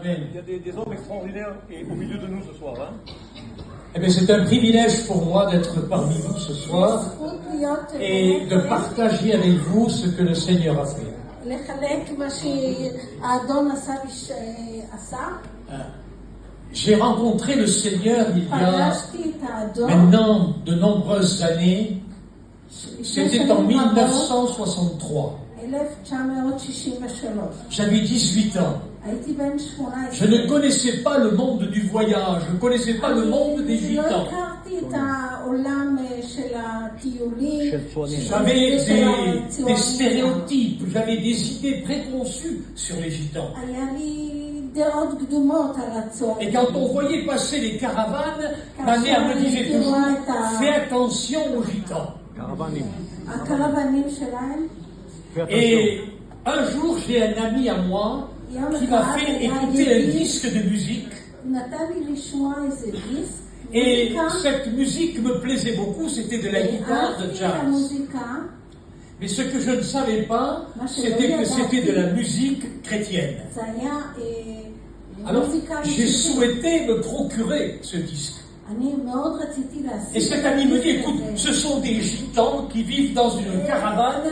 Amen. Il y a des hommes extraordinaires au milieu de nous ce soir. Hein. Eh bien, c'est un privilège pour moi d'être parmi vous ce soir et de partager avec vous ce que le Seigneur a fait. J'ai rencontré le Seigneur il y a maintenant de nombreuses années. C'était en 1963. J'avais 18 ans. Je ne connaissais pas le monde du voyage, je ne connaissais pas le monde des gitans. J'avais des stéréotypes, j'avais des idées préconçues sur les gitans. Et quand on voyait passer les caravanes, ma mère me disait toujours, fais attention aux gitans. Et un jour, j'ai un ami à moi qui m'a fait écouter un disque de musique. Et cette musique me plaisait beaucoup, c'était de la guitare de jazz. Mais ce que je ne savais pas, c'était que c'était de la musique chrétienne. Alors, j'ai souhaité me procurer ce disque. Et cet ami me dit, écoute, ce sont des gitans qui vivent dans une caravane.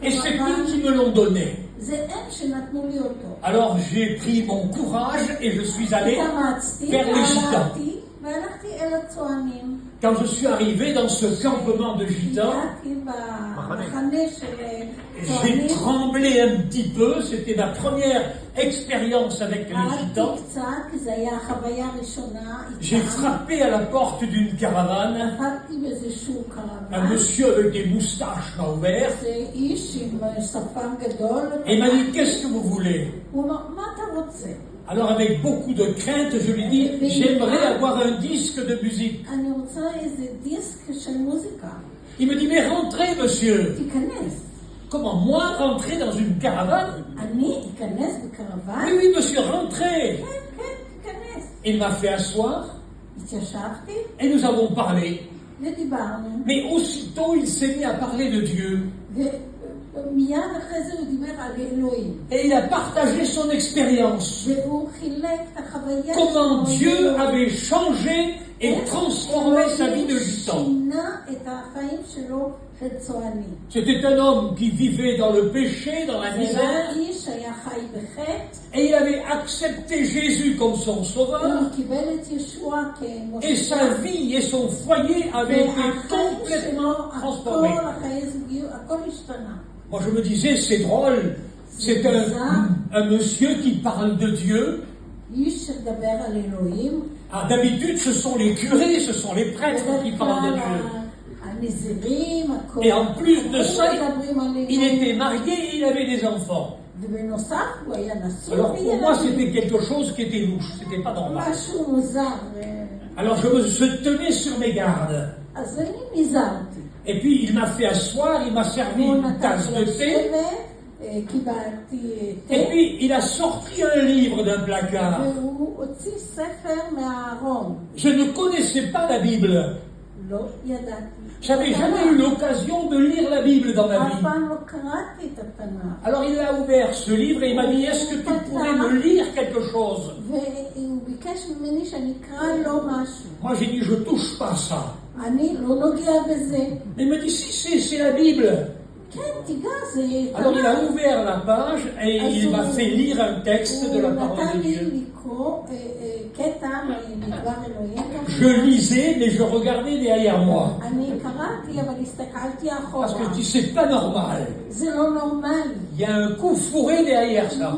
Et c'est eux qui me l'ont donné. Alors j'ai pris mon courage et je suis allé vers les gitans. Quand je suis arrivé dans ce campement de gitans, j'ai tremblé un petit peu, c'était ma première expérience avec les gitans. J'ai frappé à la porte d'une caravane, un monsieur avec des moustaches m'a ouvert et m'a dit, qu'est-ce que vous voulez? Alors avec beaucoup de crainte, je lui dis, j'aimerais avoir un disque de musique. Il me dit, mais rentrez monsieur. Comment, moi, rentrer dans une caravane? Oui, oui, monsieur, rentrez. Il m'a fait asseoir et nous avons parlé. Mais aussitôt, il s'est mis à parler de Dieu. Et il a partagé son expérience. Comment Dieu avait changé et transformé sa vie de gitan. C'était un homme qui vivait dans le péché, dans la misère. Et il avait accepté Jésus comme son sauveur. Et sa vie et son foyer avaient été complètement transformés. Moi je me disais, c'est drôle, c'est un monsieur qui parle de Dieu. Ah, d'habitude ce sont les curés, ce sont les prêtres qui parlent de Dieu. Et en plus de ça, il était marié et il avait des enfants. Alors pour moi c'était quelque chose qui était louche, c'était pas normal. Alors je me tenais sur mes gardes. Et puis il m'a fait asseoir, il m'a servi une tasse de thé. Et puis il a sorti un livre d'un placard. Je ne connaissais pas la Bible. J'avais jamais eu l'occasion de lire la Bible dans ma vie. Alors il a ouvert ce livre et il m'a dit, est-ce que tu pourrais me lire quelque chose? Moi j'ai dit, je touche pas ça. Il me dit, si, c'est la Bible. Alors il a ouvert la page et il m'a fait lire un texte de la parole de Dieu. Je lisais, mais je regardais derrière moi. Parce que je dis, c'est pas normal. Il y a un coup fourré derrière ça.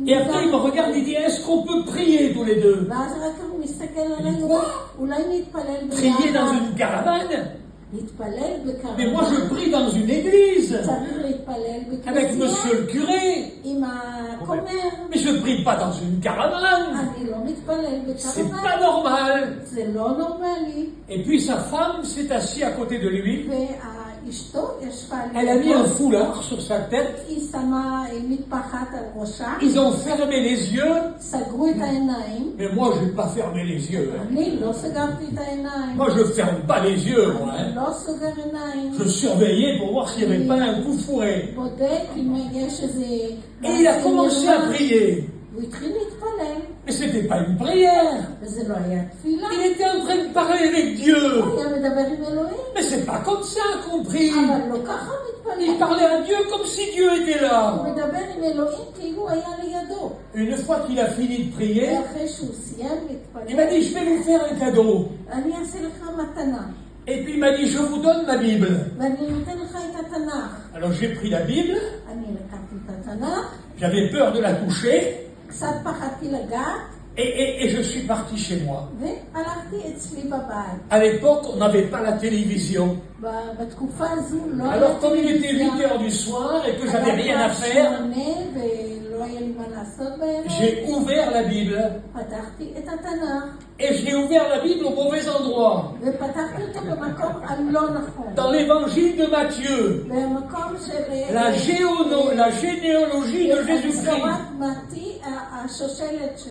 Et après il me regarde et dit, est-ce qu'on peut prier tous les deux? Quoi? Prier dans une caravane? Mais moi je prie dans une église avec monsieur le curé. Mais je ne prie pas dans une caravane. C'est pas normal. Et puis sa femme s'est assise à côté de lui. Elle a mis un foulard sur sa tête. Ils ont fermé les yeux. Mais moi, je n'ai pas fermé les yeux. Moi, je ne ferme pas les yeux. Moi, hein. Je surveillais pour voir s'il n'y avait pas un coup fourré. Et il a commencé à prier. Mais ce n'était pas une prière. Il était en train de parler avec Dieu. Mais c'est pas comme ça qu'on prie. Il parlait à Dieu comme si Dieu était là. Une fois qu'il a fini de prier, il m'a dit, je vais vous faire un cadeau. Et puis il m'a dit, je vous donne ma Bible. Alors j'ai pris la Bible. J'avais peur de la toucher. Et je suis parti chez moi. À l'époque, on n'avait pas la télévision. Alors comme il était 8h du soir et que j'avais rien à faire, j'ai ouvert la Bible. Et j'ai ouvert la Bible au mauvais endroit. Dans l'évangile de Matthieu. La généalogie de Jésus-Christ.